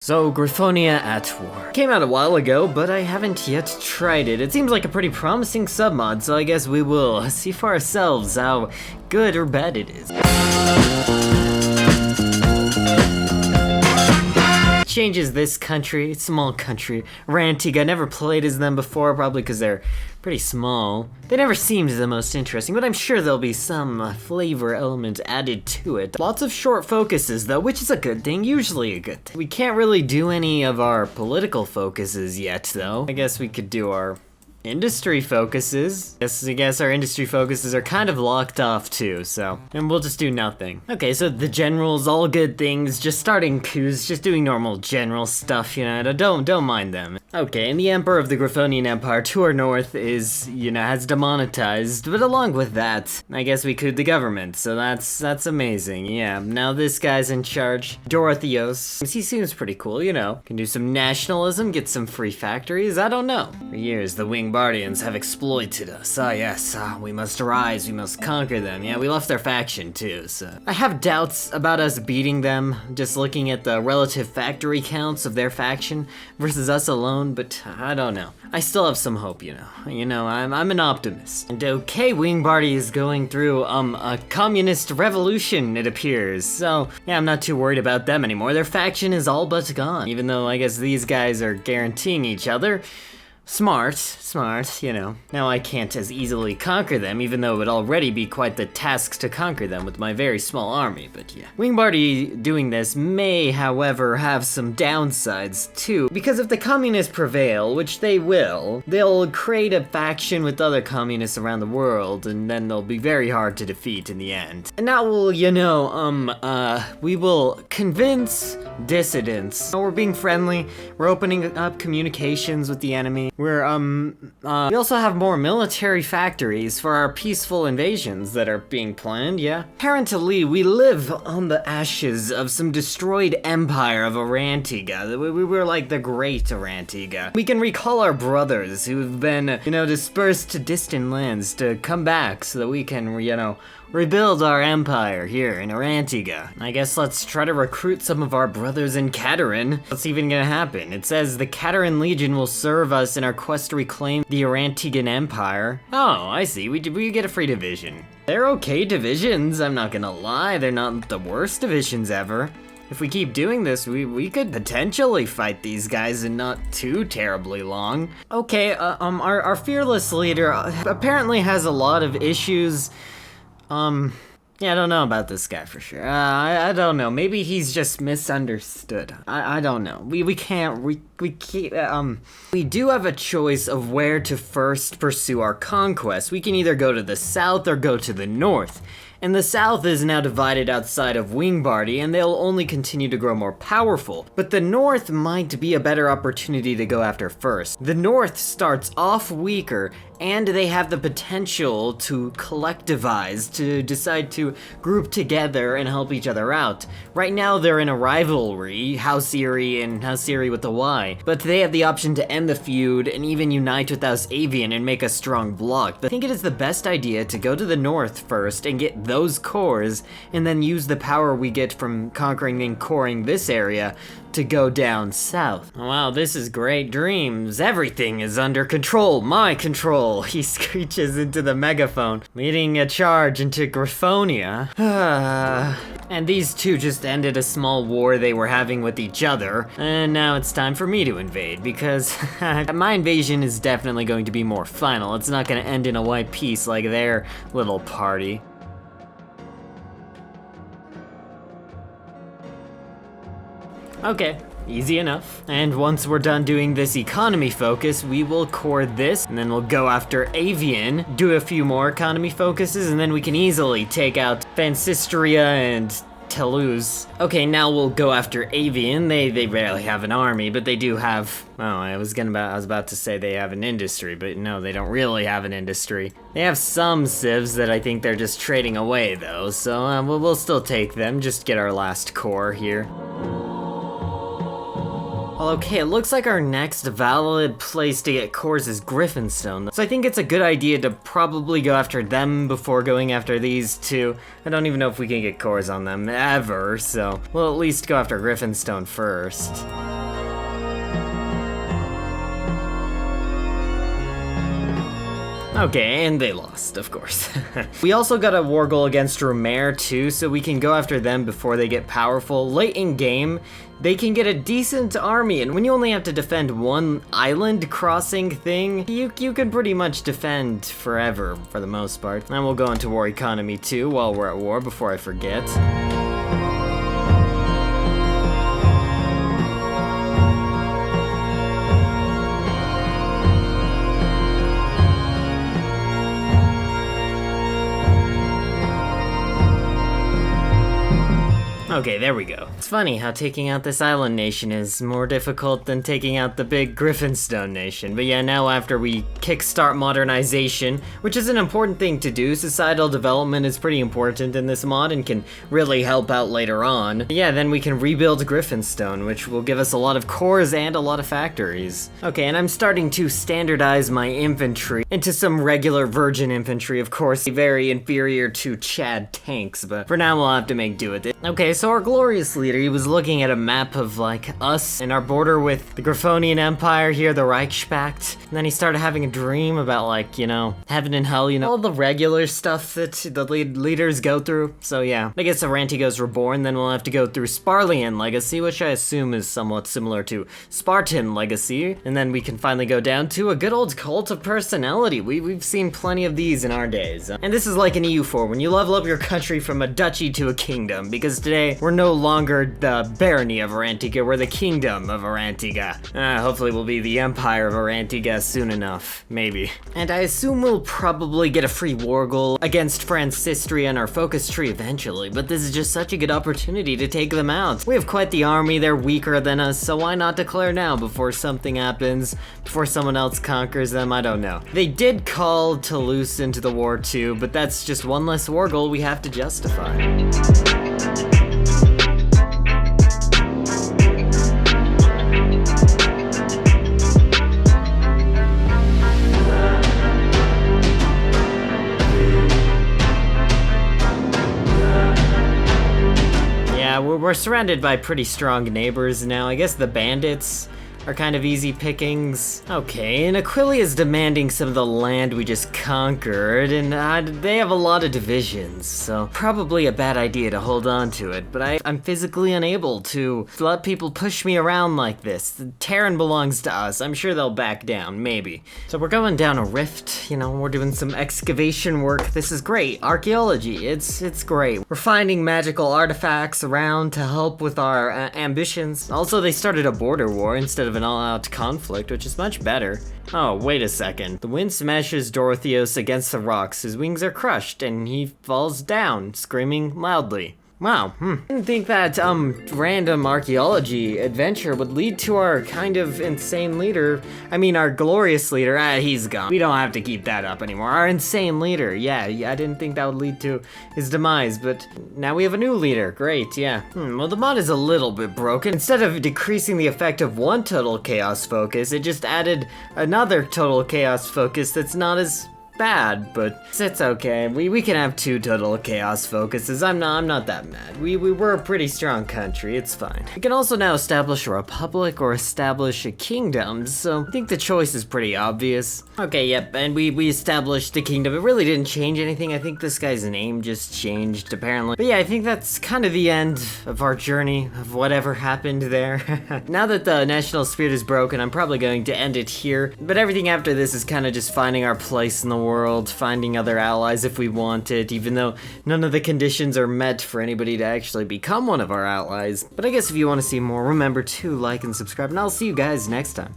So, Griffonia at War. Came out a while ago, but I haven't yet tried it. It seems like a pretty promising submod, so I guess we will see for ourselves how good or bad it is. Changes this country, small country, Arantiga. Never played as them before, probably because they're pretty small. They never seemed the most interesting, but I'm sure there'll be some flavor element added to it. Lots of short focuses though, which is a good thing, usually a good thing. We can't really do any of our political focuses yet though. I guess we could do our industry focuses. I guess our industry focuses are kind of locked off too, so. And we'll just do nothing. Okay, so the generals, all good things, just starting coups, just doing normal general stuff, you know, don't mind them. Okay, and the Emperor of the Griffonian Empire to our north is, you know, has demonetized, but along with that, I guess we could the government, so that's amazing, yeah. Now this guy's in charge, Dorotheos. He seems pretty cool, you know. Can do some nationalism, get some free factories, I don't know. For years, the Wingbardians have exploited us. Yes, we must rise, we must conquer them. Yeah, we left their faction too, so. I have doubts about us beating them, just looking at the relative factory counts of their faction versus us alone, but I don't know. I still have some hope, you know. You know, I'm an optimist. And okay, Wingbardi is going through, a communist revolution, it appears. So, yeah, I'm not too worried about them anymore. Their faction is all but gone, even though I guess these guys are guaranteeing each other. Smart, you know. Now I can't as easily conquer them, even though it would already be quite the task to conquer them with my very small army, but yeah. Wingbardi doing this may, however, have some downsides too, because if the communists prevail, which they will, they'll create a faction with other communists around the world, and then they'll be very hard to defeat in the end. And that will, you know, we will convince dissidents. We're being friendly, we're opening up communications with the enemy. We also have more military factories for our peaceful invasions that are being planned, yeah? Apparently, we live on the ashes of some destroyed empire of Arantiga. We were like the great Arantiga. We can recall our brothers who've been, you know, dispersed to distant lands to come back so that we can, you know, rebuild our empire here in Arantiga. I guess let's try to recruit some of our brothers in Catarin. What's even gonna happen? It says the Catarin Legion will serve us in our quest to reclaim the Arantigan Empire. Oh, I see. We get a free division. They're okay divisions, I'm not gonna lie. They're not the worst divisions ever. If we keep doing this, we could potentially fight these guys in not too terribly long. Okay, our fearless leader apparently has a lot of issues. Yeah, I don't know about this guy for sure. I don't know. Maybe he's just misunderstood. I don't know. We do have a choice of where to first pursue our conquest. We can either go to the south or go to the north. And the south is now divided outside of Wingbardi, and they'll only continue to grow more powerful. But the north might be a better opportunity to go after first. The north starts off weaker, and they have the potential to collectivize, to decide to group together and help each other out. Right now they're in a rivalry, House Erie and House Erie with the Y, but they have the option to end the feud and even unite with House Avian and make a strong bloc. But I think it is the best idea to go to the north first and get those cores, and then use the power we get from conquering and coring this area to go down south. Wow, this is great dreams. Everything is under control, my control. He screeches into the megaphone, leading a charge into Griffonia. And these two just ended a small war they were having with each other, and now it's time for me to invade, because my invasion is definitely going to be more final. It's not gonna end in a white peace like their little party. Okay, easy enough. And once we're done doing this economy focus, we will core this, and then we'll go after Avian, do a few more economy focuses, and then we can easily take out Fansistria and Toulouse. Okay, now we'll go after Avian. They rarely have an army, but they do have, oh, I was about to say they have an industry, but no, they don't really have an industry. They have some civs that I think they're just trading away though, so we'll still take them, just get our last core here. Well, okay, it looks like our next valid place to get cores is Griffinstone, so I think it's a good idea to probably go after them before going after these two. I don't even know if we can get cores on them ever, so we'll at least go after Griffinstone first. Okay, and they lost, of course. We also got a war goal against Romer too, so we can go after them before they get powerful. Late in game, they can get a decent army, and when you only have to defend one island crossing thing, you can pretty much defend forever, for the most part. And we'll go into war economy too while we're at war, before I forget. Okay, there we go. It's funny how taking out this island nation is more difficult than taking out the big Griffinstone nation. But yeah, now after we kickstart modernization, which is an important thing to do, societal development is pretty important in this mod and can really help out later on. Yeah, then we can rebuild Griffinstone, which will give us a lot of cores and a lot of factories. Okay, and I'm starting to standardize my infantry into some regular virgin infantry, of course, very inferior to Chad tanks, but for now we'll have to make do with it. Okay, so our glorious leader, he was looking at a map of like us and our border with the Griffonian Empire here, the Reichspact, and then he started having a dream about like, you know, heaven and hell, you know, all the regular stuff that the leaders go through. So yeah, I guess Arantiga's reborn, then we'll have to go through Sparlian Legacy, which I assume is somewhat similar to Spartan Legacy, and then we can finally go down to a good old cult of personality. We've seen plenty of these in our days. And this is like an EU4, when you level up your country from a duchy to a kingdom, because today we're no longer the barony of Arantiga, we're the kingdom of Arantiga. Hopefully we'll be the empire of Arantiga soon enough, maybe. And I assume we'll probably get a free war goal against Francistria and our focus tree eventually, but this is just such a good opportunity to take them out. We have quite the army, they're weaker than us, so why not declare now before something happens, before someone else conquers them, I don't know. They did call Toulouse into the war too, but that's just one less war goal we have to justify. We're surrounded by pretty strong neighbors now. I guess the bandits are kind of easy pickings. Okay, and Aquilia is demanding some of the land we just conquered, and they have a lot of divisions, so probably a bad idea to hold on to it, but I'm physically unable to let people push me around like this. Terran belongs to us. I'm sure they'll back down, maybe. So we're going down a rift, you know, we're doing some excavation work. This is great. Archaeology, it's great. We're finding magical artifacts around to help with our ambitions. Also, they started a border war instead of an all-out conflict, which is much better. Oh, wait a second. The wind smashes Dorotheos against the rocks. His wings are crushed, and he falls down, screaming loudly. Wow, I didn't think that, random archaeology adventure would lead to our kind of insane leader. I mean, our glorious leader, he's gone. We don't have to keep that up anymore. Our insane leader, yeah, I didn't think that would lead to his demise, but now we have a new leader. Great, yeah. Well, the mod is a little bit broken. Instead of decreasing the effect of one total chaos focus, it just added another total chaos focus that's not as bad, but it's okay. We can have two total chaos focuses. I'm not that mad. We're a pretty strong country. It's fine. We can also now establish a republic or establish a kingdom, so I think the choice is pretty obvious. Okay, yep, and we established the kingdom. It really didn't change anything. I think this guy's name just changed, apparently. But yeah, I think that's kind of the end of our journey, of whatever happened there. Now that the national spirit is broken, I'm probably going to end it here, but everything after this is kind of just finding our place in the world, finding other allies if we want it, even though none of the conditions are met for anybody to actually become one of our allies. But I guess if you want to see more, remember to like and subscribe, and I'll see you guys next time.